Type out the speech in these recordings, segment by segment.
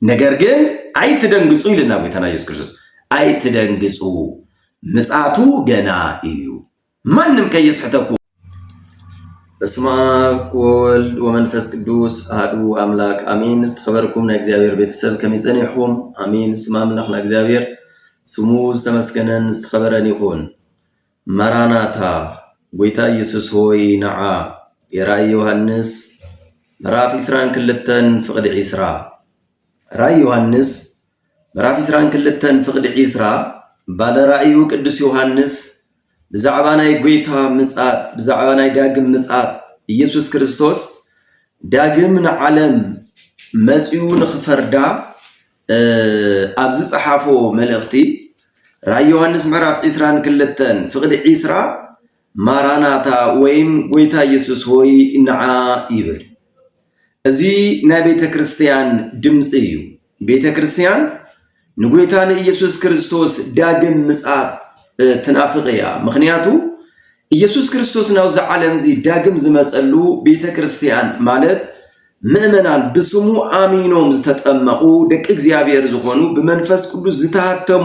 ነገር ግን አይትደንግጹ ይልና ጌታና ኢየሱስ ክርስቶስ አይትደንግጹ ምጽአቱ ገና እዩ ማንም ከየስሕተኩ በስመ አብ ወወልድ ወመንፈስ ቅዱስ አሐዱ አምላክ አሜን። ዝተኸበርኩም ናይ እግዚአብሔር ቤተሰብ ከመይ ጸኒሕኩም? አሜን። ስም አምላኽና እግዚአብሔር ስሙ ዝተመስገነን ዝተኸበረን ይኹን። ማራናታ ጎይታ ኢየሱስ ሆይ ነዓ የራእይ ዮሐንስ ምዕራፍ 22 ፍቅዲ 20 ራእይ ዮሐንስ ምዕራፍ 22 ፍቅዲ 20 ባለ ራእዩ ቅዱስ ዮሐንስ ብዛዕባ ናይ ጎይታ ምጽአት ብዛዕባ ናይ ዳግም ምጽአት ኢየሱስ ክርስቶስ ዳግም ንዓለም መጽኡ ንኽፈርዳ ኣብዚ ጸሓፎ መልእኽቲ ራእይ ዮሐንስ ምዕራፍ 22 ፍቅዲ 20 ማራናታ ወይም ጎይታ ኢየሱስ ሆይ ነዓ ይብል። እዚ ናይ ቤተ ክርስቲያን ድምጽ እዩ። ቤተ ክርስቲያን ንጎይታ ኢየሱስ ክርስቶስ ዳግም ምጽአት ትናፍቅያ። ምክንያቱ ኢየሱስ ክርስቶስ ናውዚ ዓለም እዚ ዳግም ዝመጸሉ ቤተ ክርስቲያን ማለት ምእመናን ብስሙ አሚኖም ዝተጠመቁ ደቂ እግዚአብሔር ዝኾኑ ብመንፈስ ቅዱስ ዝተሃተሙ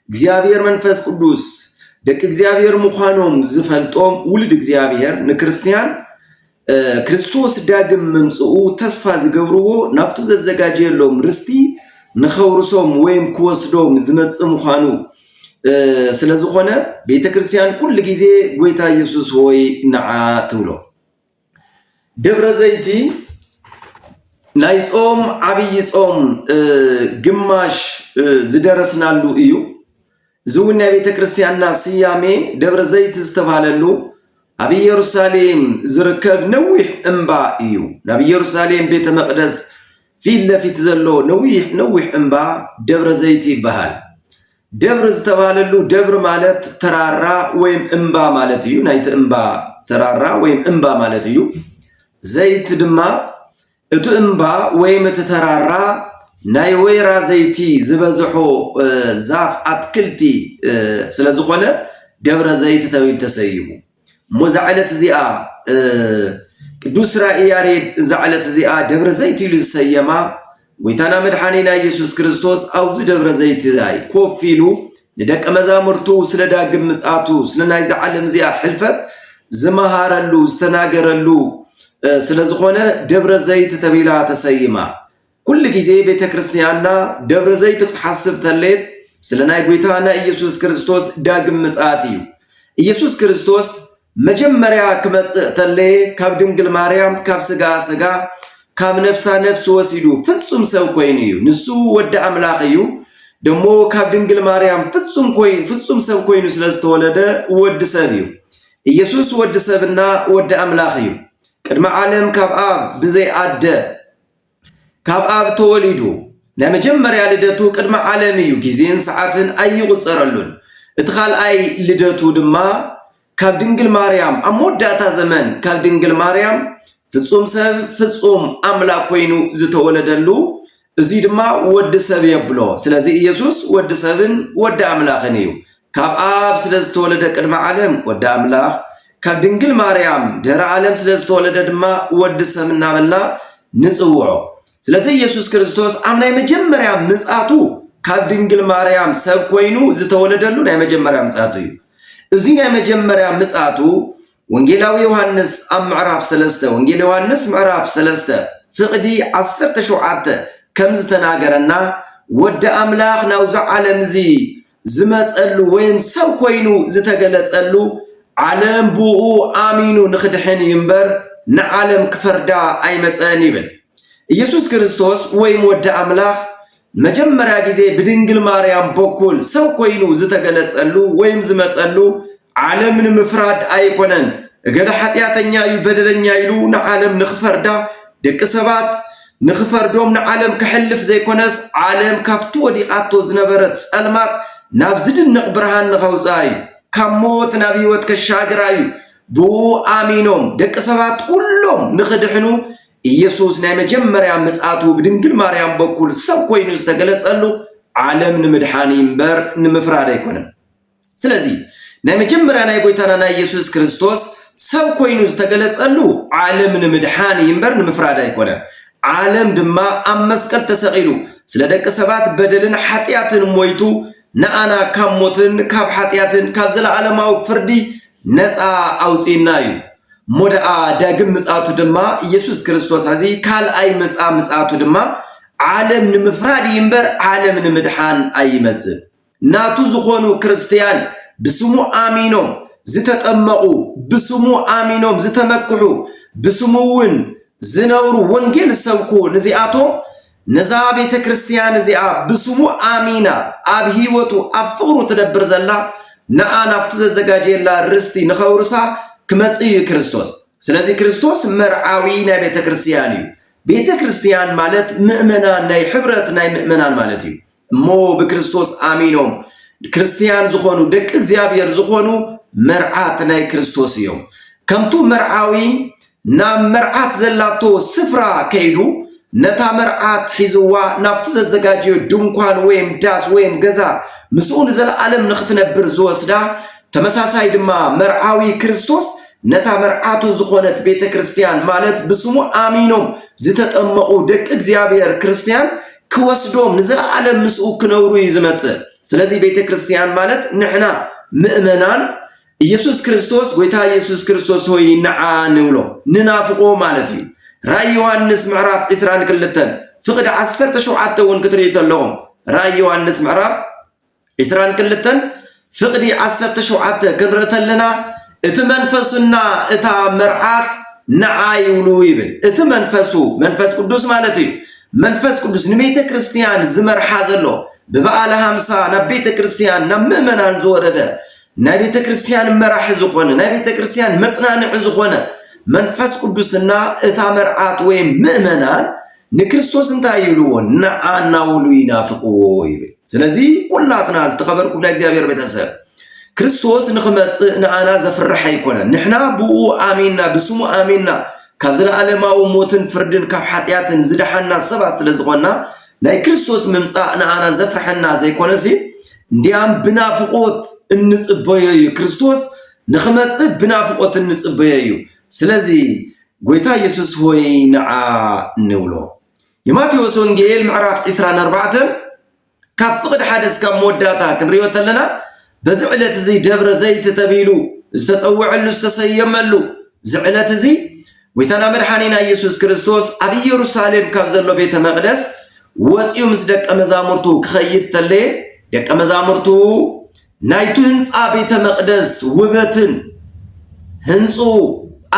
እግዚአብሔር መንፈስ ቅዱስ ደቂ እግዚአብሔር ምዃኖም ዝፈልጦም ውልድ እግዚአብሔር ንክርስቲያን ክርስቶስ ዳግም መምጽኡ ተስፋ ዝገብርዎ ናፍቱ ዘዘጋጀሎም ርስቲ ንኸውርሶም ወይም ክወስዶም ዝመጽእ ምዃኑ ስለዝኾነ ቤተ ክርስቲያን ኩሉ ጊዜ ጎይታ ኢየሱስ ሆይ ነዓ ትብሎ። ደብረ ዘይቲ ናይ ጾም ዓብይ ጾም ግማሽ ዝደረስናሉ እዩ። ዝውን ናይ ቤተ ክርስቲያንና ስያሜ ደብረ ዘይቲ ዝተባሃለሉ ኣብ ኢየሩሳሌም ዝርከብ ነዊሕ እምባ እዩ። ናብ ኢየሩሳሌም ቤተ መቅደስ ፊት ለፊት ዘሎ ነዊሕ እምባ ደብረ ዘይቲ ይበሃል። ደብር ዝተባሃለሉ ደብር ማለት ተራራ ወይም እምባ ማለት እዩ። ናይቲ እምባ ተራራ ወይም እምባ ማለት እዩ። ዘይት ድማ እቲ እምባ ወይም እቲ ተራራ ናይ ወይራ ዘይቲ ዝበዝሖ ዛፍ አትክልቲ ስለዝኾነ ደብረ ዘይቲ ተባሂሉ ተሰይሙ። ሞዛዕለት እዚኣ ቅዱስ ራእይ ያሬድ ዛዕለት እዚኣ ደብረ ዘይቲ ኢሉ ዝሰየማ ጎይታና መድኃኒና ኢየሱስ ክርስቶስ ኣብዚ ደብረ ዘይቲ ዛይ ኮፍ ኢሉ ንደቀ መዛሙርቱ ስለ ዳግም ምጽአቱ ስለ ናይ ዓለም እዚኣ ሕልፈት ዝመሃረሉ ዝተናገረሉ ስለዝኾነ ደብረ ዘይቲ ተባሂላ ተሰይማ። ኩሉ ጊዜ ቤተ ክርስቲያንና ደብረ ዘይቲ ክትሓስብ ተለየት ስለ ናይ ጎይታና ኢየሱስ ክርስቶስ ዳግም ምጽአት እዩ። ኢየሱስ ክርስቶስ መጀመሪያ ክመጽእ ተለየ ካብ ድንግል ማርያም ካብ ስጋ ስጋ ካብ ነፍሳ ነፍስ ወሲዱ ፍጹም ሰብ ኮይኑ እዩ። ንሱ ወዲ አምላኽ እዩ። ደሞ ካብ ድንግል ማርያም ፍጹም ሰብ ኮይኑ ስለዝተወለደ ወዲ ሰብ እዩ። ኢየሱስ ወዲ ሰብና ወዲ አምላኽ እዩ። ቅድመ ዓለም ካብ አብ ብዘይ አደ ካብ አብ ተወሊዱ ናይ መጀመሪያ ልደቱ ቅድመ ዓለም እዩ። ጊዜን ሰዓትን ኣይቁፀረሉን። እቲ ካልኣይ ልደቱ ድማ ካብ ድንግል ማርያም ኣብ መወዳእታ ዘመን ካብ ድንግል ማርያም ፍጹም ሰብ ፍጹም አምላክ ኮይኑ ዝተወለደሉ እዚ ድማ ወዲ ሰብ የብሎ። ስለዚህ ኢየሱስ ወዲ ሰብን ወዲ አምላኽን እዩ። ካብ አብ ስለዝተወለደ ቅድመ ዓለም ወዲ አምላኽ ካብ ድንግል ማርያም ድህረ ዓለም ስለዝተወለደ ድማ ወዲ ሰብ እናበልና ንጽውዖ። ስለዚህ ኢየሱስ ክርስቶስ ኣብ ናይ መጀመርያ ምጽአቱ ካብ ድንግል ማርያም ሰብ ኮይኑ ዝተወለደሉ ናይ መጀመርያ ምጽአቱ እዩ። እዚ ናይ መጀመርያ ምጽአቱ ወንጌላዊ ዮሐንስ ኣብ ምዕራፍ 3 ወንጌል ዮሐንስ ምዕራፍ 3 ፍቅዲ 17 ከም ዝተናገረና ወዲ አምላኽ ናውዚ ዓለም እዚ ዝመጸሉ ወይም ሰብ ኮይኑ ዝተገለጸሉ ዓለም ብኡ አሚኑ ንኽድሕን እምበር ንዓለም ክፈርዳ ኣይመጸን ይብል። ኢየሱስ ክርስቶስ ወይም ወዲ አምላኽ መጀመርያ ጊዜ ብድንግል ማርያም በኩል ሰብ ኮይኑ ዝተገለጸሉ ወይም ዝመጸሉ ዓለም ንምፍራድ ኣይኮነን። እገዳ ኃጢአተኛ እዩ በደለኛ ኢሉ ንዓለም ንኽፈርዳ ደቂ ሰባት ንኽፈርዶም ንዓለም ክሕልፍ ዘይኮነስ ዓለም ካብቲ ወዲቓቶ ዝነበረት ጸልማት ናብ ዝድንቕ ብርሃን ንኸውፃእ እዩ። ካብ ሞት ናብ ህይወት ከሻግራ እዩ። ብኡ አሚኖም ደቂ ሰባት ኩሎም ንኽድሕኑ ኢየሱስ ናይ መጀመርያ ምጽአቱ ብድንግል ማርያም በኩል ሰብ ኮይኑ ዝተገለጸሉ ዓለም ንምድሓን እምበር ንምፍራድ ኣይኮነን። ስለዚህ ናይ መጀመርያ ናይ ጎይታና ናይ ኢየሱስ ክርስቶስ ሰብ ኮይኑ ዝተገለጸሉ ዓለም ንምድሓን እምበር ንምፍራድ ኣይኮነን። ዓለም ድማ ኣብ መስቀል ተሰቂሉ ስለ ደቂ ሰባት በደልን ሓጢያትን ሞይቱ ንኣና ካብ ሞትን ካብ ሓጢያትን ካብ ዘለዓለማዊ ፍርዲ ነፃ ኣውፂና እዩ ሞደኣ ዳግም ምጽኣቱ ድማ ኢየሱስ ክርስቶስ እዚ ካልኣይ ምጽኣቱ ድማ ዓለም ንምፍራድ ይምበር ዓለም ንምድሓን ኣይመጽእ ናቱ ዝኾኑ ክርስቲያን ብስሙ ኣሚኖም ዝተጠመቁ ብስሙ ኣሚኖም ዝተመክሑ ብስሙውን ዝነብሩ ወንጌል ሰብኩ ነዚኣቶም ነዛ ቤተ ክርስቲያን እዚኣ ብስሙ ኣሚና ኣብ ህይወቱ ኣብ ፍቅሩ ትነብር ዘላ ንኣናፍቱ ዘዘጋጀየላ ርስቲ ንኸውርሳ ክመጽእ ክርስቶስ ስለዚህ ክርስቶስ መርዓዊ ናይ ቤተ ክርስቲያን እዩ ቤተ ክርስቲያን ማለት ምእመናን ናይ ሕብረት ናይ ምእመናን ማለት እዩ እሞ ብክርስቶስ ኣሚኖም ክርስቲያን ዝኾኑ ደቂ እግዚአብሔር ዝኾኑ መርዓት ናይ ክርስቶስ እዮም ከምቱ መርዓዊ ናብ መርዓት ዘላቶ ስፍራ ከይዱ ነታ መርዓት ሒዝዋ ናፍቱ ዘዘጋጀዮ ድንኳን ወይም ዳስ ወይም ገዛ ምስኡን ዘለዓለም ንኽትነብር ዝወስዳ ተመሳሳይ ድማ መርዓዊ ክርስቶስ ነታ መርዓቱ ዝኾነት ቤተ ክርስቲያን ማለት ብስሙ ኣሚኖም ዝተጠመቁ ደቂ እግዚአብሔር ክርስቲያን ክወስዶም ንዘለዓለም ምስኡ ክነብሩ ይዝመጽእ ስለዚህ ቤተ ክርስቲያን ማለት ንሕና ምእመናን ኢየሱስ ክርስቶስ ጎይታ ኢየሱስ ክርስቶስ ሆይ ንዓ ንብሎ ንናፍቆ ማለት እዩ ራእይ ዮሐንስ ምዕራፍ 22 ፍቅድ 17 እውን ክትሪኡ ተለኹም ራእይ ዮሐንስ ምዕራፍ 22 ፍቅዲ 17 ክንርኢ ተለና እቲ መንፈስና እታ መርዓት ንዓ ይብሉ ይብል እቲ መንፈሱ መንፈስ ቅዱስ ማለት እዩ መንፈስ ቅዱስ ንቤተ ክርስቲያን ዝመርሓ ዘሎ በበዓለ 50 ናብ ቤተ ክርስቲያን ናብ ምእመናን ዝወረደ ናይ ቤተ ክርስቲያን መራሒ ዝኾነ ናይ ቤተ ክርስቲያን መጽናንዒ ዝኾነ መንፈስ ቅዱስና እታ መርዓት ወይም ምእመናን ንክርስቶስ እንታይ ይብልዎ ንዓና ውሉ ይናፍቅዎ ይብል ስለዚህ ኩላትና ዝተኸበርኩም ናይ እግዚአብሔር ቤተሰብ ክርስቶስ ንኽመጽእ ንኣና ዘፍርሕ ኣይኮነን ንሕና ብኡ ኣሚንና ብስሙ ኣሚንና ካብ ዘለዓለማዊ ሞትን ፍርድን ካብ ሓጢያትን ዝድሓና ሰባት ስለ ዝኾንና ናይ ክርስቶስ ምምጻእ ንኣና ዘፍርሐና ዘይኮነሲ እንዲያም ብናፍቆት እንጽበዮ እዩ ክርስቶስ ንኽመጽእ ብናፍቆት እንጽበዮ እዩ ስለዚ ጎይታ ኢየሱስ ሆይ ንዓ ንብሎ የማቴዎስ ወንጌል ምዕራፍ 24 ካብ ፍቅድ 1 እስካብ መወዳእታ ክንሪኦ ተለና በዚ ዕለት እዚ ደብረ ዘይት ተቢሉ ዝተጸውዐሉ ዝተሰየመሉ ዝዕለት እዚ ጎይታና መድኃኒና ኢየሱስ ክርስቶስ ኣብ ኢየሩሳሌም ካብ ዘሎ ቤተ መቅደስ ወፂኡ ምስ ደቀ መዛሙርቱ ክኸይድ ተለየ ደቀ መዛሙርቱ ናይቱ ህንፃ ቤተ መቅደስ ውበትን ህንፁ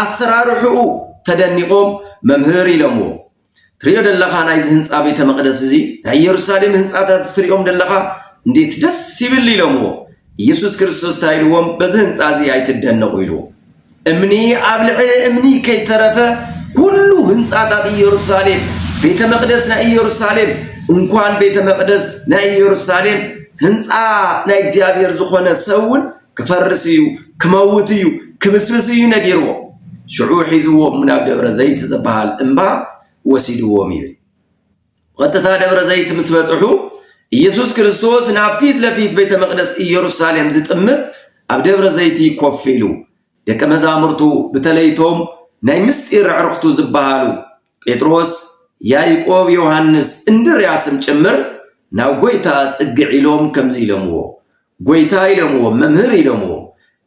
ኣሰራርሑኡ ተደኒቆም መምህር ኢሎምዎ ትሪኦ ደለኻ ናይዚ ህንፃ ቤተ መቅደስ እዚ ናይ ኢየሩሳሌም ህንፃታት ትሪኦም ደለኻ እንዴት ደስ ይብል ኢሎምዎ ኢየሱስ ክርስቶስ ታይልዎም በዚ ህንፃ እዚ ኣይትደነቁ ኢልዎ እምኒ ኣብ ልዕሊ እምኒ ከይተረፈ ኩሉ ህንፃታት ኢየሩሳሌም ቤተ መቅደስ ናይ ኢየሩሳሌም እንኳን ቤተ መቅደስ ናይ ኢየሩሳሌም ህንፃ ናይ እግዚአብሔር ዝኾነ ሰውን ክፈርስ እዩ ክመውት እዩ ክብስብስ እዩ ነጊርዎ ሽዑ ሒዝዎም ናብ ደብረ ዘይት ዝበሃል እምባ ወሲድዎም ይብል ቀጥታ ደብረ ዘይት ምስ በጽሑ ኢየሱስ ክርስቶስ ናብ ፊት ለፊት ቤተ መቅደስ ኢየሩሳሌም ዝጥምት ኣብ ደብረ ዘይት ኮፍ ኢሉ ደቀ መዛሙርቱ በተለይቶም ናይ ምስጢር ዕርኽቱ ዝበሃሉ ጴጥሮስ ያዕቆብ ዮሐንስ እንድርያስም ጭምር ናብ ጎይታ ጽግዕ ኢሎም ከምዚ ኢሎምዎ ጎይታ ኢሎምዎ መምህር ኢሎምዎ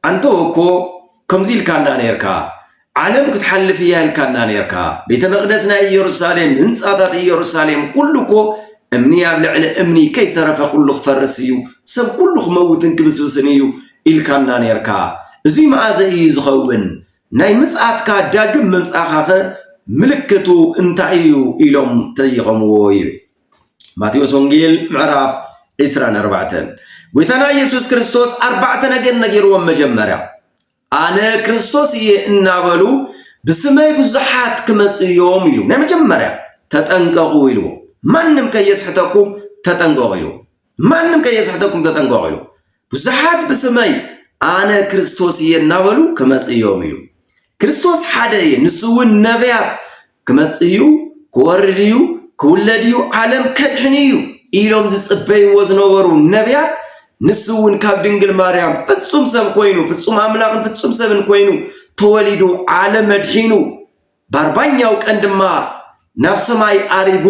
አንተ እኮ ከምዚ ኢልካና ነርካ ዓለም ክትሐልፍ ኢልካና ነርካ ቤተ መቅደስ ናይ ኢየሩሳሌም ህንፃታት ኢየሩሳሌም ኩሉኮ እምኒ ኣብ ልዕሊ እምኒ ከይተረፈ ኩሉ ክፈርስ እዩ ሰብ ኩሉ ክመውትን ክብስብስን እዩ ኢልካና ነርካ እዚ መዓዘ እዩ ዝኸውን ናይ ምጽኣትካ ዳግም ምምጻኻኸ ምልክቱ እንታይ እዩ ኢሎም ጠይቐምዎ ይብል ማቴዎስ ወንጌል ምዕራፍ 24 ጎይታና ኢየሱስ ክርስቶስ 4 ነገር ነጊርዎም መጀመርያ ኣነ ክርስቶስ እየ እናበሉ ብስመይ ብዙሓት ክመጽዮም ኢሉ ናይ መጀመርያ ተጠንቀቁ ኢልዎ ማንም ከየስሕተኩም ተጠንቀቁ ኢሉ ማንም ከየስሕተኩም ተጠንቀቁ ኢሉ ብዙሓት ብስመይ ኣነ ክርስቶስ እየ እናበሉ ክመጽዮም ኢሉ ክርስቶስ ሓደ እየ ንሱውን ነቢያት ክመጽዩ ክወርድዩ ክውለድዩ ዓለም ከድሕንዩ ኢሎም ዝጽበይዎ ዝነበሩ ነቢያት ንሱውን ካብ ድንግል ማርያም ፍጹም ሰብ ኮይኑ ፍጹም አምላኽን ፍጹም ሰብን ኮይኑ ተወሊዱ ዓለም መድሒኑ በአርባኛው ቀን ድማ ናብ ሰማይ አሪጉ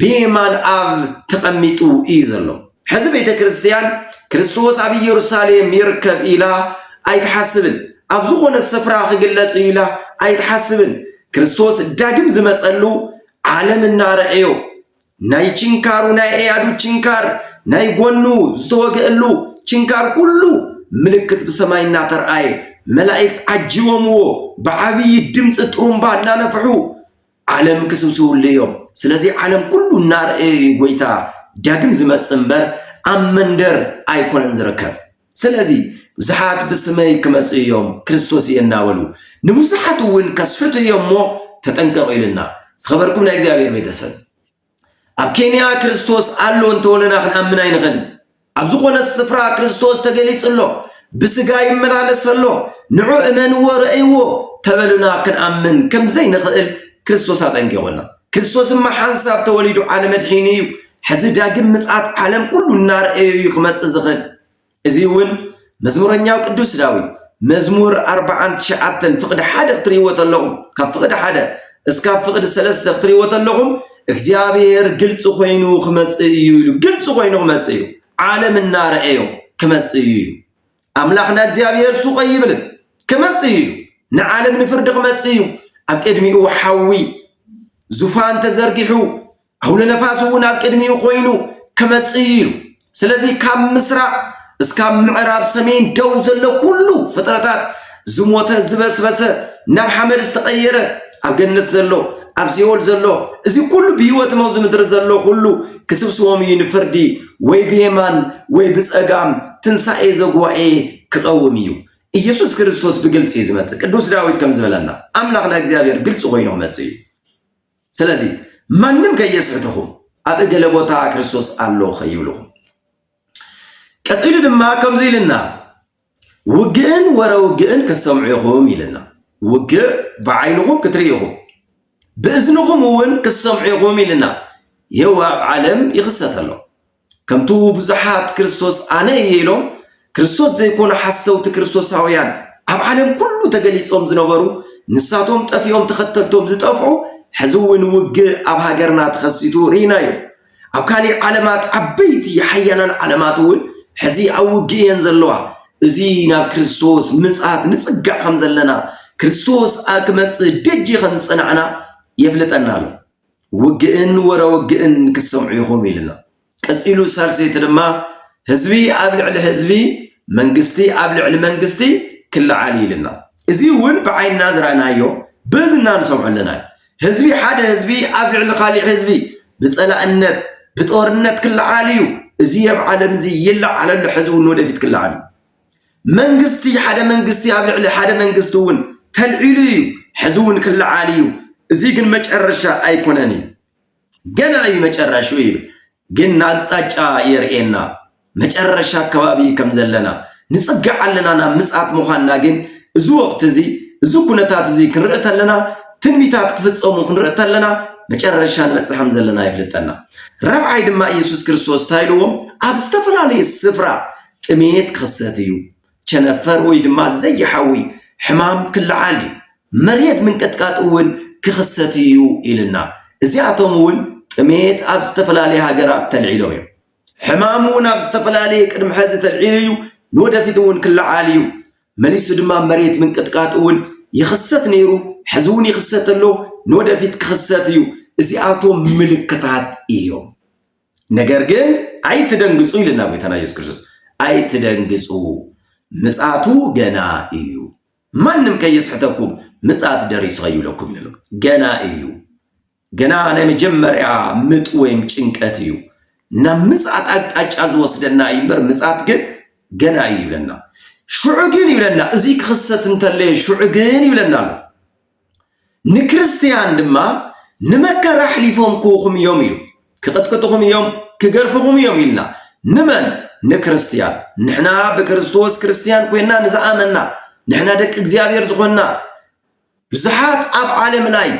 بيمان آب تقميتو إيزلو حزب بيت كريستيان كريستوس أبي يروساليم يركب إلى أي تحسبن أبزوخون السفرة خجلت إلى أي تحسبن كريستوس داقم زمسألو عالم النار أيو ناي تشنكار وناي أيادو تشنكار ناي قونو زتوغلو تشنكار كله ملكت بسماي الناتر أي ملائكة عجيومو بعبي الدمس ترومبا نانفحو عالم كسوسو اليوم سلازي عالم كله النار قويتا داقم زمت سنبر أمندر أيكون انزركب سلازي زحات بسماي كمس يوم كريستوس يناولو نبوزحات وين كسفت يوم مو تتنقر إلينا خبركم نأجزابير بيتسل أب كينيا كريستوس قالو انتولنا خن أمنا ينغل أبزوخونا السفرة كريستوس تقليس اللو بسقاي ملالس اللو نعو إمان ورأيو تبلنا كن أمن كم زي نخل كريستوس هاتنقونا كريستوس ما حنساب توليدو عالم الحينيو حزي داقم مسعات عالم كله النار يقمت الزخل ازيون مزمور نياو قدوس داوي مزمور 4 شعاتن فقد حدا اختريوة اللغم كان فقد حدا اسكاب فقد السلسة اختريوة اللغم اكزيابير قلت خوينو خمت ايو قلت خوينو خمت ايو عالم النار ايو كمت ايو املاخنا اكزيابير سوق يبلن كمت ايو نعالم نفرد خمت ايو ابقدمي او حوي زفان تزرقحو هول نفاسو ناب قدميو خوينو كمصيلو سلازي كام مسرا اسكام معراب سمين دو زلو كله فطرتات زموته زبسبس ناب حمد استقيره اب جنت زلو اب سيول زلو ازي كله بهيوت موز مدر زلو كله كسبسوم ينفردي وي بيمان وي بصقام تنساي زغواي كقوميو ኢየሱስ ክርስቶስ بግልጽ ይዝመጽ ቅዱስ ዳዊት ከም ዝበለና አምላክና እግዚአብሔር ግልጽ ሆይኖ መጽይ ስለዚህ ማንም ከየስዕተኹም ኣብ እገለ ቦታ ክርስቶስ አሎ ኸይብሉኹም ቀጽሉ ድማ ከምዚ ኢልና ውግእን ወረውግእን ከሰምዑ ይኹም ኢልና ውግእ በዓይንኹም ክትርእይኹም ብእዝንኹም እውን ክሰምዑ ይኹም ኢልና የው ኣብ ዓለም ይኽሰተሎ ከምቱ ብዙሓት ክርስቶስ ኣነ ኢሎም ክርስቶስ ዘይኮነ ሓሰውቲ ክርስቶሳውያን ኣብ ዓለም ኩሉ ተገሊጾም ዝነበሩ ንሳቶም ጠፊኦም ተኸተልቶም ዝጠፍዑ حزون وجه أب هاجرنا تخصيتو رينايو أو كان علامات عبيت يحيانا علاماتون حزي أو وجه ينزلوها زينا كريستوس مسعات نسقع خمزلنا كريستوس أكمس دجي خمسنا عنا يفلتنا له وجهن ورا وجهن كسمعيهم لنا كسيلو سارسيت لما حزبي قبل على حزبي منجستي قبل على منجستي كل عالي لنا زيون بعين نازرنا يوم بزنا نسمع لنا حزبي حدا حزبي قبل على خالي حزبي بصلاة بطورنت كل عاليو زي بعالم زي يلا على الحزب ونوده في كل عالي منجستي حدا منجستي قبل على حدا منجستون تلعيلي حزون كل عاليو زي كن مجرشة أيقوناني جنا أي مجرشة ويه جنا تاجا يرئينا مجرشة كوابي كم زلنا نسقع لنا مسعات مخانا جن زو وقت زي زو كنتات زي كررت لنا تنميتات كفتصوم كنرأت لنا مجرشان مسحم زلنا يفلتنا ربعي دما يسوس كريستوس تايلوم أبستفل عليه السفرة تميت خصتيو تنفر ويدما زي حوي حمام كل عالي مريت من كتكات أول كخصتيو إلنا زياتهم أول تميت أبستفل عليه هاجرات تلعيلويو حمامون أبستفل عليه كرم حازة العيليو نودا فيتون كل عاليو مليسو دما مريت من كتكات أول يخصت نيرو حزوني خصت له نودا فيت خصتيو زياتهم ملكتات إيوم نجرجن أي تدنجسو إلنا بيتنا يسوع كريستوس أي تدنجسو مسعتو جنا إيو من مكيس حتىكم مسعت دريس غيو لكم لهم جنا إيو جنا أنا مجمر متويم تشنكاتيو نمسعت أجاز وصلنا يمر مسعت جنا إيو لنا شعجني لنا زيك خصت انت اللي شعجني لنا نكريستيان دما نمكر حليفهم كوخم يوميو كقطقطهم يوم كقرفهم يوم لنا نمن نكريستيان نحنا بكريستوس كريستيان كوينا نزعمنا نحنا دك اغزيابير زخونا بزحات اب عالمناي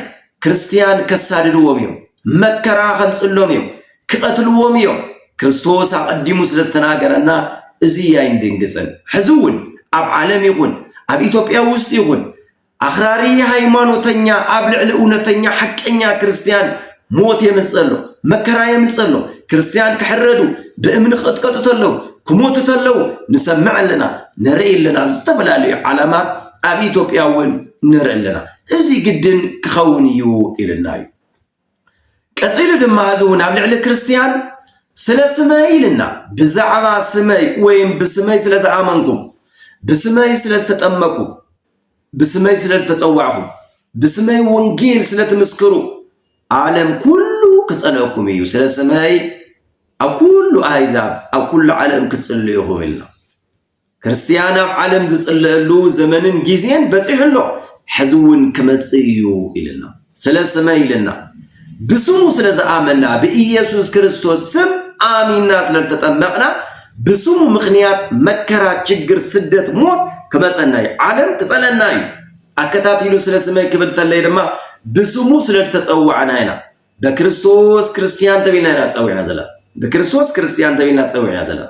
كريستيان كساددوهم يوم مكرا خمصلهم يوم كقتلوهم يوم كريستوس اقدمو سلستناغرنا ازي ياين دنگزن حزون اب عالم يكون اب ايثيوبيا وسط يكون أخراري هايمانوتنيا أبلع لأونتنيا حقنيا كريستيان موت يمصلو مكرا يمصلو كريستيان كحردو بأمن خطقطتلو كموتتلو نسمع لنا نرئي لنا استفلالي علامات أبي إثيوبياون نرئي لنا إزي جدن كخونيو إلى النايو كأسئل دما هزون أبلع لكريستيان سلا سماي لنا بزعبا سماي وين بسماي سلا زعامنكم بسماي سلا استتأمكم بسماي سلا تتصوعكم بسماي ونجيل سلا تمسكروا عالم كله كسألكم يو سلا سماي أو كل أحزاب أو كل عالم كسألهم الله كريستيانا عالم تسألوا زمن جيزين بس إحنا حزون كمسيو إلنا سلا سماي لنا بسمو سلا زعامنا بإيسوس كريستوس سم آمين ناس لتتأمقنا بسمو مخنيات مكرا تشجر سدة موت كمسألناي عالم كسألناي أكتاتيلو سلا سماي كبرت الليل ما بسمو سلا تتصوعنا هنا بكريستوس كريستيان تبينا نتصوعنا زلا بكريستوس كريستيان تبينا تتصوعنا زلا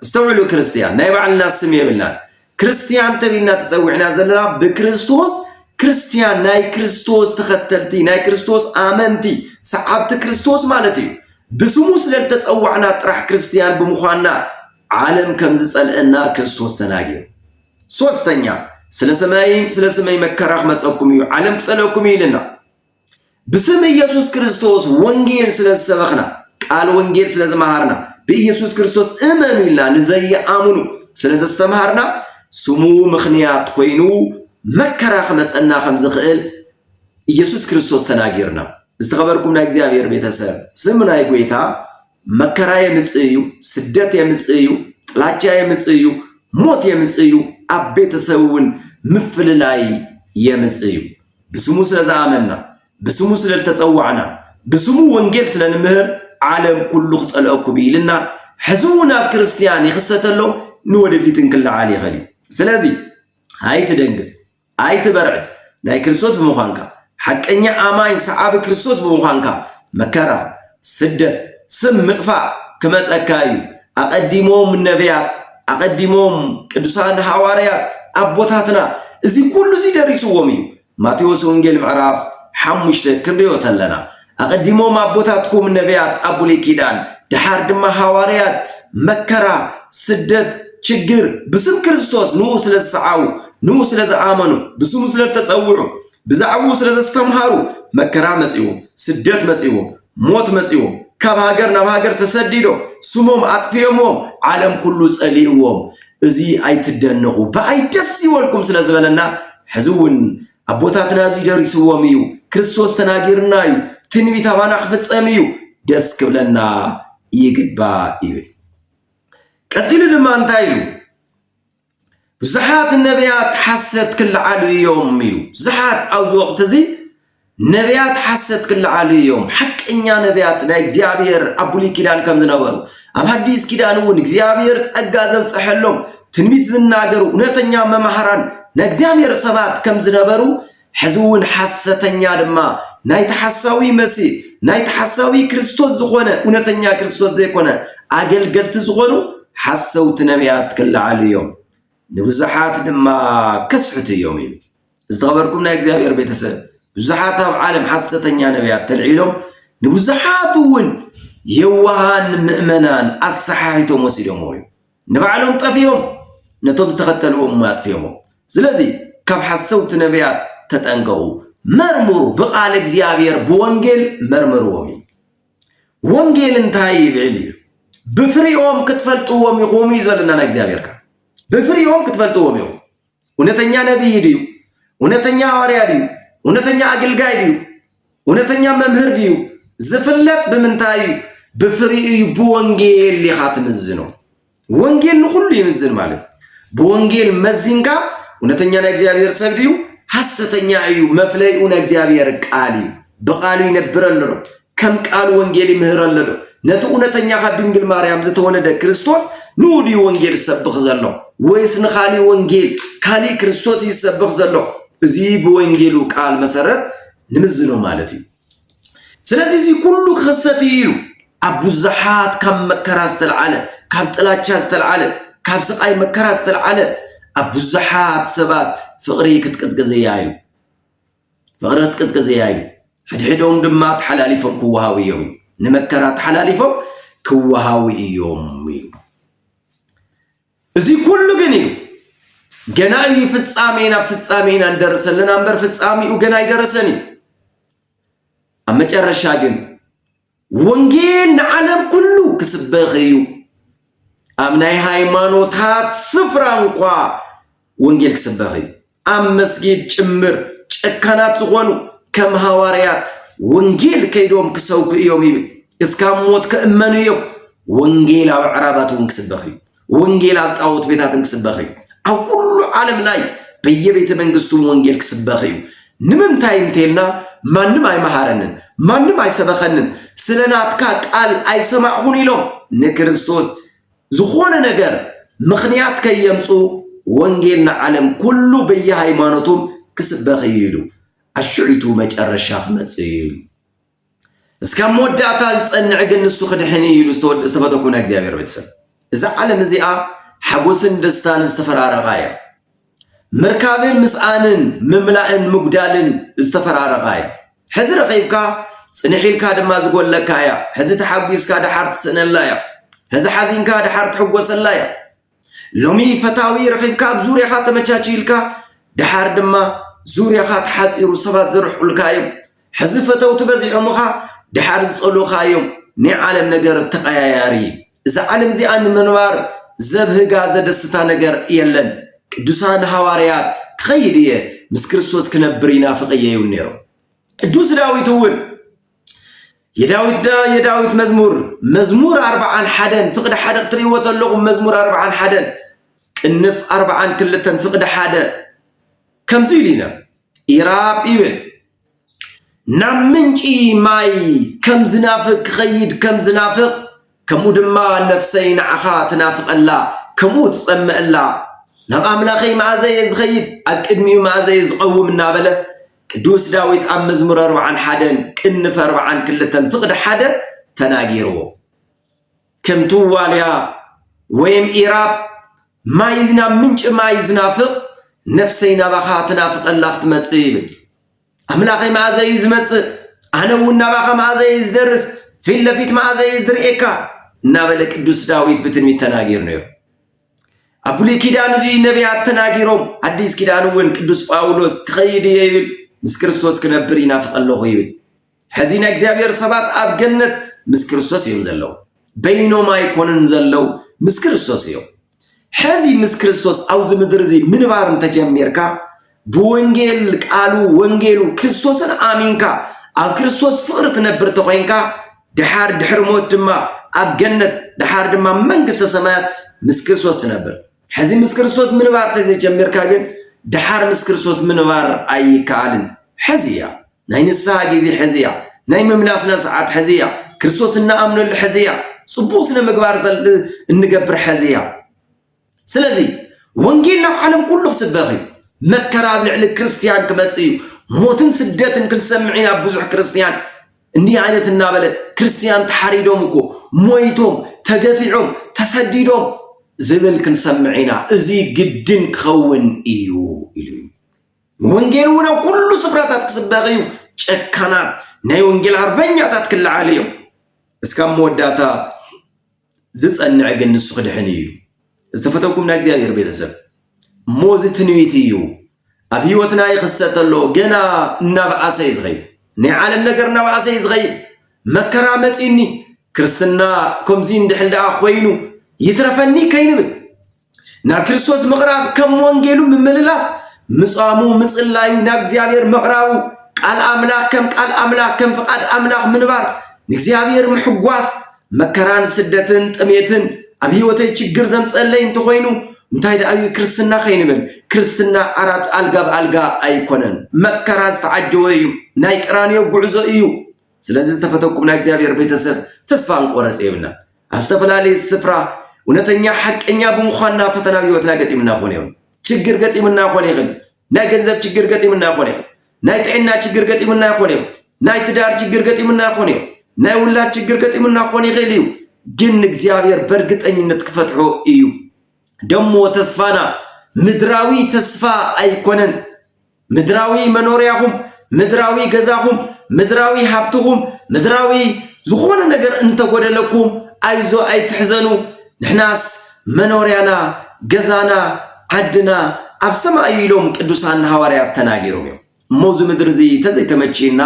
استوعلوا كريستيان نايب على الناس سميه بالله كريستيان تبينا تتصوعنا زلا بكريستوس كريستيان ناي كريستوس تختلتي ناي كريستوس آمنتي صعبت كريستوس مالتي بسمو سلا تتصوعنا طرح كريستيان بمخوانا عالم كم زسألنا كريستوس تناجر سوستنيا سلا سماي مكراخ مسأكم يو عالم تسألكم يلنا بسم يسوع كريستوس ونجيل سلسبخنا قال ونجيل سلزمهارنا بيسوع كريستوس امنوا الله نزي امنوا سلزستمهارنا سمو مخنيات كوينو مكرا خمصنا خمز خيل يسوع كريستوس تناغيرنا استخبركم نا እግዚአብሔር ቤተሰብ ስምና ይጎይታ መከራ የምጽዩ ስደት የምጽዩ ጥላቻ የምጽዩ ሞት የምጽዩ አቤተሰውን ምፍልላይ የምጽዩ በስሙ ስለዛመና بسمو سلال تسوعنا بسمو ونجيل سلال مهر عالم كله خصلأكم بيلنا حزونا كريستيان يخصت له نودي في تنكل عالي غلي سلازي هاي تدنجز هاي تبرعد ناي كريستوس بمخانكا حق انيا آماين صعاب كريستوس بمخانكا مكرا سدت سم مقفع كما تأكايو أقدمهم النبيات أقدمهم كدوسان حواريات أبوتاتنا إذي كل زي داريسوهم ماتيوس ونجيل معراف حمشت كنديو تلنا أقدموا ما بوتاتكم النبيات أبو ليكيدان دحار دما حواريات مكرا سدد شجر بسم كريستوس نو سلسعاو نو سلزآمنو بسم سلتصوعو بزعو سلزستمهارو مكرا مصيو سدد مصيو موت مصيو كبهاجر نبهاجر تسديدو سموم أطفيوم عالم كله صليوم ازي اي تدنقو باي دس يولكم سلازبلنا حزون أبوتاتنا زي داريسواميو كريستوس تناغيرنايو تنبيت هوانا خفتصاميو دسك بلنا يقدبا إيوه كثير لما انتايلو زحات النبيات حست كل عالو يوم ميلو زحات أوز وقت زي نبيات حست كل عالو يوم حق إنيا نبيات نا إكزيابير أبولي كيدان كم زنبرو أم حديث كيدانون إكزيابير أقازم صحلهم تنبيت زناغرو ونتنيا ممهران نجزامير سبات كم زنبرو حزون حستنيا دما نايت حساوي مسي نايت حساوي كريستوس زخونه ونتنيا كريستوس زيكونه أجلجلت زخونه حسوت نبيات كل عليهم نبزحات دما كسحت يومي استخبركم نجزامير بيتسب بزحات عالم حستنيا نبيات تلعيلهم نبزحاتون يوهان مؤمنان الصحاحيتهم وسيلهم نبعلهم طفيهم نتوب استختلوا ما طفيهم سلازي كم حسوت نبيات تتأنقوا مرمروا بقال እግዚአብሔር بوانجيل مرمروا وانجيل انتهي بعلي بفريهم كتفلتوا يقوم يزلنا እግዚአብሔር كان بفريهم كتفلتوا يقوم ونتنيا نبي ديو ونتنيا حواريا ديو ونتنيا አገልጋይ ديو ونتنيا ممهر ديو زفلت بمنتاي بفري بوانجيل اللي خاتمزنو وانجيل كله يمزن ማለት بوانجيل مزينكا ونتنيا እግዚአብሔር ሰብዲው ሐሰተኛ እዩ መፍለዩን እግዚአብሔር ቃሊ በቃሉ ይነብረልሎ ከም ቃል ወንጌል ይምህረልሎ ነቱ ኡነተኛ ድንግል ማርያም ዘተወለደ ክርስቶስ ኑዲ ወንጌል ሰብኽ ዘሎ ወይስ ንኻሊ ወንጌል ካሊ ክርስቶስ ይሰብኽ ዘሎ እዚ በወንጌሉ ቃል መሰረት ንምዝኖ ማለት እዩ ስለዚህ እዚ ኩሉ ክሰት እዩ አቡዛሓት ከም መከራ ዝተልዓለ ካብ ጥላቻ ዝተልዓለ ካብ ስቃይ መከራ ዝተልዓለ أبو الزحات سبات فقري كتكزجزيايو فقرت قزقز ياي حدحدهم دمات حلاليفهم كوهاوي يوم نمكرات حلاليفهم كوهاوي يوم زي كله جنيو جناي فتصامينا ندرسلنا أمبر فتصامي وجناي درسني أما جرشاجن وانجيل نعلم كله كسبغيو أمناي هايمانوتات صفرانقوا وانجيل كسبغيو أم مسجد جمر كانت زغونو كم هواريات وانجيل كيدوم كسوك يومي اسكام موت كأمانو يوم وانجيل عرباتهم كسبغيو وانجيل أوت بيتاتهم كسبغيو أو كل عالم لاي بيبيت منجستو وانجيل كسبغيو نمن تايم تيلنا ما نماي مهارنن ما نماي سبخنن سلناتكا قال أي سمعوني لهم نكريستوس زخونا نجر مخنيات كي يمسو وانجيلنا عالم كله بيه هايمانوتهم كسبغيو الشعيتو مجر الشاف مسيل اسكام مودعتا زصنع جن السو خدحني يلو استفادكم اغزابير بيتسل اذا عالم زيا حبوسن دستان استفرارغايا مركابين مسانن مملائن مغدالن استفرارغايا حزر قيبكا صنحيلكا دما زغولكايا حزت تحبيسكا دحارت سنلايا هذا حزينكا دحارت حغوسلايا لومي فتاوي رخيبكا بزوريا تمچاچيلكا دحار دما زوريا تحصيرو سبات زرحلكايم حزفتو تبزيحمخا دحار صلوخايم ني عالم نجر تقياياري اذا عالم زي ان منوار زبهغا زدستا نجر يلن قدوسان حواريات خيديه مس كريستوس كنبرينا فقيه يونيرو قدوس داويت ول يداويت مزمور 40 حدن فقد حد تريوت لكم مزمور 40 حدن كنف 40 كلتن فقد حد كم زيلينا إيراب إيوه نمنجي ماي كم زنافق خيد كم زنافق كمودما نفسين عخا تنافق الله كمود صم الله نم أملاخي مع زي يزخيد أكدمي مع زي يزقوم النابلة قدوس داويت أم مزمور 40 حدن كنف 40 كلتن فقد حدا تناجيرو كم تواليا ويم إيراب ما يزنا منج ما يزنافق نفسينا بخا تنافق الله تمسيب أملاخي مع زي يزمس أنا ونبخا مع زي يزدرس في اللفيت مع زي يزرئكا نابلك قدوس داويت بتنمي تناجير نير أبولي كيدان زي نبيات تناجيرهم حديث كيدان وين قدوس باولوس خيدي يبل مس كريستوس كنبري نافق الله يبل حزينا اغزابير سبات اب جنت مس كريستوس يمزلو بينو ما يكونن زلو مس كريستوس يو حزي مس كريستوس اوز مدرزي من بارن تجميركا بوانجيل قالو وانجيلو كريستوسن امينكا اب كريستوس فقرت نبر تقينكا دحر موت دما اب جنت دحار دما منقس سماات مس كريستوس نبر حزي مس كريستوس من بار تجميركا جن دحار مس كريستوس من بار اي كالن حزيا ناي نسا غيزي حزيا ناي مملاسنا ساعات حزيا كريستوس نامنو الحزيا صبوسنا مغبار زل انغبر حزيا سلازي وانجيلنا عالم كله سباغي مكراب لعل كريستيان كمصيو موتن سدتن كنسمعينا بزح كريستيان اندي عينت النابله كريستيان تحريدومكو مويتوم تغفيعوم تسديدوم زبل كنسمعينا ازي قدن كون ايو وانجيلونا كل سفراتات كسباغيو چكانات ناي وانجيل 40 تات كل عليهم اسكام موداتا زصنع جنس خدحنيو استفتوكم ناغزيابير بيتسب موز تنويتيو ابيوتنا يخستلو جنا نبعسي زغي ني عالم نجر نبعسي زغي مكرا مصيني كريستنا كومزين دحلدا خوينو يترفني كاينبل نا كريستوس مقراب كم وانجيلو ممللاس مصامو مصلايو ناب እግዚአብሔር مقراو قال املاك كم فقد املاك منبار እግዚአብሔር محጓስ መከራን ስደትን ጥሜትን አብዮተይ ችግር ዘምጸለይ እንተኮይኑ እንታይ ዳዩ ክርስትና ኸይንበል ክርስትና አራት አልጋ በአልጋ አይኮነን መከራስ ተዓጀወዩ ናይ ቅራንዮ ጉዕዞ እዩ ስለዚህ ተፈተቁምና እግዚአብሔር ቤተሰብ ተስፋን ቆረጽ ይብና አፍሰፈላሊ ስፍራ እውነተኛ ሐቀኛ በመሆንና ፈተና ህይወትና ገጥምና ሆነው ችግር ገጥምና ሆነው ናይ ገንዘብ ችግር ገጥምና ሆነው ናይ ጤና ችግር ገጥምና ሆነው ናይ ትዳር ችግር ገጥምና ሆነው ናይ ውላድ ችግር ገጥምና ሆነው ይኸሊው ግን እግዚአብሔር በርግጠኝነት ከፈትሖ እዩ ደሞ ተስፋና ምድራዊ ተስፋ አይኮነን ምድራዊ መኖሪያሁም ምድራዊ ገዛኹም ምድራዊ ሃብትኹም ምድራዊ ዝኾነ ነገር እንተጎደለኩም አይዞ አይትሕዘኑ ንሕናስ መኖርያና ገዛና ዓድና ኣብ ሰማይ ኢሎም ቅዱሳን ሐዋርያት ተናገሮም እዮም ሞዙ ምድር እዚ ተዘይተመቺና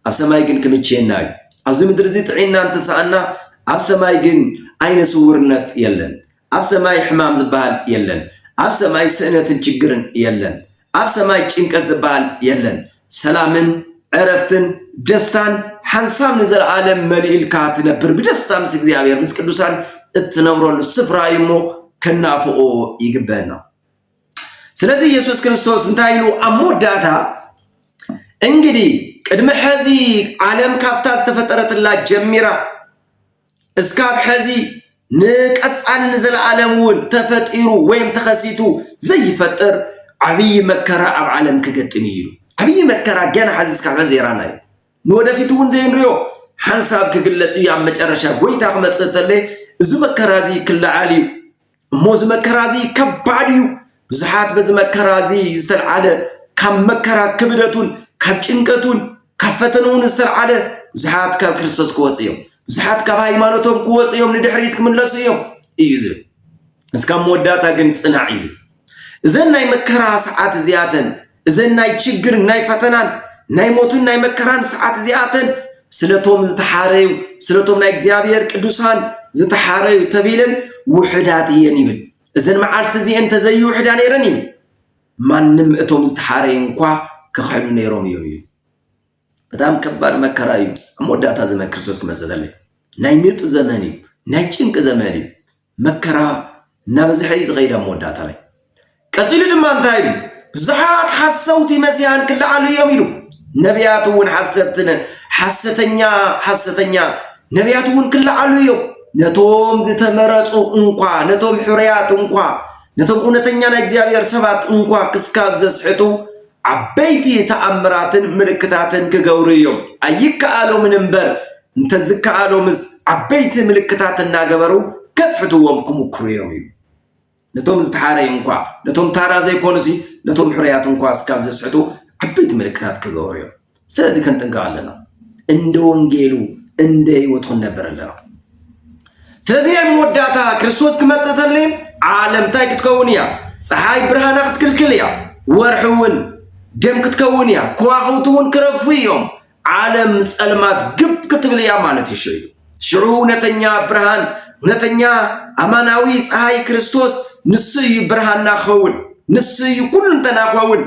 ኣብ ሰማይ ግን ክምቺና ኣብዚ ምድር እዚ ጥዒና እንተሰኣና ኣብ ሰማይ ግን አይነ ስውርነት የለን ኣብ ሰማይ ሕማም ዝበሃል የለን ኣብ ሰማይ ስእነትን ችግርን የለን ኣብ ሰማይ ጭንቀት ዝበሃል የለን ሰላምን ዕረፍትን ደስታን ሓንሳብ ንዘለዓለም መልኢልካ ትነብር ብደስታ ምስ እግዚአብሔር ምስ ቅዱሳን እትነብረሉ ስፍራ ይሞ ከናፍቆ ይግበና ስለዚህ ኢየሱስ ክርስቶስ እንታይሉ አሞዳታ እንግዲህ ቅድመ ሕዚ ዓለም ካፍታ ዝተፈጠረትላ ጀሚራ እስካብ ሕዚ ንቀጻል ንዘለዓለምውን ተፈጢሩ ወይም ተኸሲቱ ዘይፈጥር ዓብይ መከራ ኣብ ዓለም ክገጥም ይሉ ዓብይ መከራ ገና ሕዚ እስካብ ሕዚ የራናዩ ንወደፊቱ እውን ዘይንሪዮ ሓንሳብ ክግለጽ እዩ ኣብ መጨረሻ ጎይታ ክመጽእ ተለ እዚ መከራ እዚ ክለዓል እዩ እሞ እዚ መከራ እዚ ከባድ እዩ ብዙሓት በዚ መከራ እዚ ዝተልዓለ ካብ መከራ ክብደቱን ካብ ጭንቀቱን ካብ ፈተናውን ዝተልዓለ ብዙሓት ካብ ክርስቶስ ክወጽእ እዮም ብዙሓት ካብ ሃይማኖቶም ክወጽእ እዮም ንድሕሪት ክምለሱ እዮም እዩ ዝብል እስካብ መወዳእታ ግን ጽናዕ እዩ እዘን ናይ መከራ ሰዓት እዚኣተን እዘን ናይ ችግር ናይ ፈተናን ናይ ሞትን ናይ መከራን ሰዓት እዚኣተን ስለቶም ዝተሓረዩ ስለቶም ናይ እግዚአብሔር ቅዱሳን ዝተሓረዩ ተቢለን ውሕዳት እየን ይብል እዘን መዓልቲ እዚአን ተዘዩ ውሕዳ ነይረን ይብል ማንም እቶም ዝተሓረዩ እንኳ ክኽሕሉ ነይሮም እዮም እዩ በጣም ከባድ መከራ እዩ አሞዳታ ዘመን ክርስቶስ ክመሰለ ናይ ምጥ ዘመን እዩ ናይ ጭንቅ ዘመን እዩ መከራ ናበዝሐ ዝኸይዳ አሞዳታ ላይ ቀፂሉ ድማ እንታይ እዩ ብዙሓት ሓሰውቲ መሲያን ክለዓሉ እዮም ኢሉ ነቢያት እውን ሐሰተኛ ነቢያት እውን ክለዓሉ እዮም ነቶም ዝተመረጹ እንኳ ነቶም ሕርያት እንኳ ነቶም እውነተኛ ናይ እግዚአብሔር ሰባት እንኳ ክስካብ ዘስሕቱ ዓበይቲ ተኣምራትን ምልክታትን ክገብሩ እዮም ኣይከኣሎም እምበር እንተዝከኣሎምስ ዓበይቲ ምልክታት እናገበሩ ከስሕትዎም ክምክሩ እዮም እዩ ነቶም ዝተሓረዩ እንኳ ነቶም ታራ ዘይኮኑሲ ነቶም ሕርያት እንኳ እስካብ ዘስሕቱ ዓበይቲ ምልክታት ክገብሩ እዮም ስለዚህ ከንጥንቀቕ ኣለና እንደ ወንጌሉ እንደ ህይወቱ ክንነብር ኣለና ስለዚህ ናይ መወዳእታ ክርስቶስ ክመጽእ ተለ ዓለም እንታይ ክትከውን እያ ፀሓይ ብርሃና ክትክልክል እያ ወርሒ እውን ደም ክትከውን እያ ከዋኽብቲ እውን ክረግፉ እዮም ዓለም ጸልማት ግብ ክትብል እያ ማለት እዩ ሽዑ እውነተኛ ብርሃን እውነተኛ አማናዊ ፀሓይ ክርስቶስ ንሱ እዩ ብርሃንና ክኸውን ንሱ እዩ ኩሉ እንተናኸውን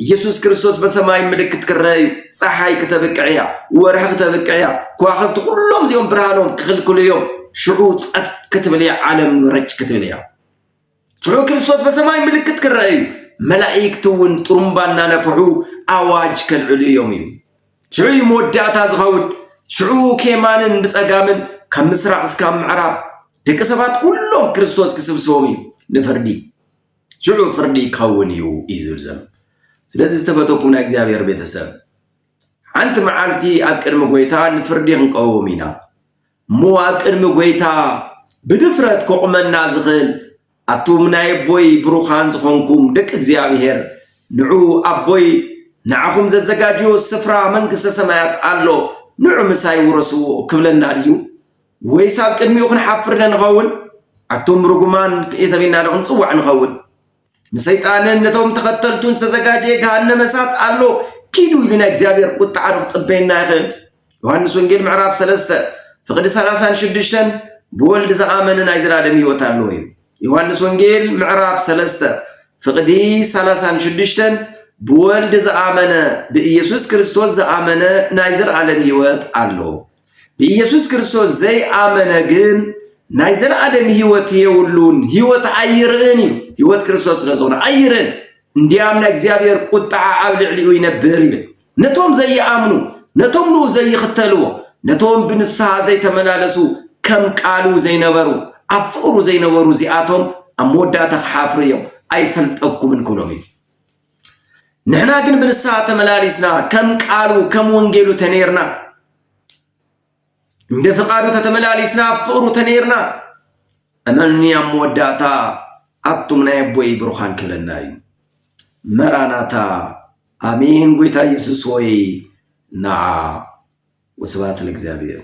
ኢየሱስ ክርስቶስ በሰማይ ምልክት ክረዩ ፀሓይ ከተበቅዕያ ወርሒ ከተበቅዕያ ከዋኽብቲ ኩሎም እዚኦም ብርሃኖም ክኽልክሉ እዮም ሽዑ ጸጥ ክትብል እያ ዓለም ረጭ ክትብል እያ ሽዑ ክርስቶስ በሰማይ ምልክት ክረዩ መላእክት እውን ጥሩምባ እናነፍሑ ኣዋጅ ከልዕሉ እዮም እዩ ሽዑ መወዳእታ ዝኸውን ሽዑ ኬማንን ብጸጋምን ካብ ምስራቅ እስካብ ምዕራብ ደቂ ሰባት ኩሎም ክርስቶስ ክስብስቦም እዩ ንፍርዲ ሽዑ ፍርዲ ክኸውን እዩ ዝብል ዘመን ስለዚህ ዝተፈተኩም ናይ እግዚአብሔር ቤተሰብ ሓንቲ መዓልቲ ኣብ ቅድሚ ጎይታ ንፍርዲ ክንቀውም ኢና እሞ ኣብ ቅድሚ ጎይታ ብድፍረት ክቁመና ዝኽእል ኣቱም ናይ ቦይ ብሩኻን ዝኾንኩም ደቂ እግዚአብሔር ንዑ ኣቦይ ንዓኹም ዘዘጋጅዮ ስፍራ መንግስተ ሰማያት ኣሎ ንዑ ምሳይ ውረሱ ክብለና ድዩ ወይስ ኣብ ቅድሚኡ ክንሓፍር ንኸውን ኣቱም ርጉማን የተቢና ንጽዋዕ ንኸውን ንሰይጣንን ነቶም ተኸተልቱን ዝተዘጋጀየ ገሃነመ እሳት ኣሎ ኪዱ ኢሉና እግዚአብሔር ቁጣ ዓርፍ ጽበይና ይኽእል ዮሐንስ ወንጌል ምዕራፍ 3 ፍቅዲ 36 ብወልድ ዝኣመነ ናይ ዘላለም ሕይወት ኣሎ እዩ ዮሐንስ ወንጌል ምዕራፍ 3 ፍቅዲ 36 ብወልድ ዝኣመነ በኢየሱስ ክርስቶስ ዝኣመነ ናይ ዘላለም ሕይወት ኣሎ በኢየሱስ ክርስቶስ ዘይኣመነ ግን ናይ ዘላለም ሕይወት የውሉን ሕይወት አይርን እዩ ሕይወት ክርስቶስ ስለዘሆነ አይርን እንዲያም ናይ እግዚአብሔር ቁጣ ኣብ ልዕሊኡ ይነብር ይብል ነቶም ዘይኣምኑ ነቶም ነው ዘይኽተልዎ ነቶም ብንስሐ ዘይተመላለሱ ከም ቃሉ ዘይነበሩ ኣፍቅሩ ዘይነበሩ ዚኣቶም ኣብ መወዳእታ ክሓፍሩ እዮም ኣይፈልጠኩምን ክብሎም እዩ ንሕና ግን ብንስሐ ተመላሊስና ከም ቃሉ ከም ወንጌሉ ተነርና እንደ ፈቃዱ ተተመላሊስና ፍቅሩ ተነርና እመንኒ ኣብ መወዳእታ ኣቱም ናይ ቦይ ብሩኻን ክብለና እዩ መራናታ አሜን። ጌታ ኢየሱስ ሆይ ና። ወስብሐት ለእግዚአብሔር።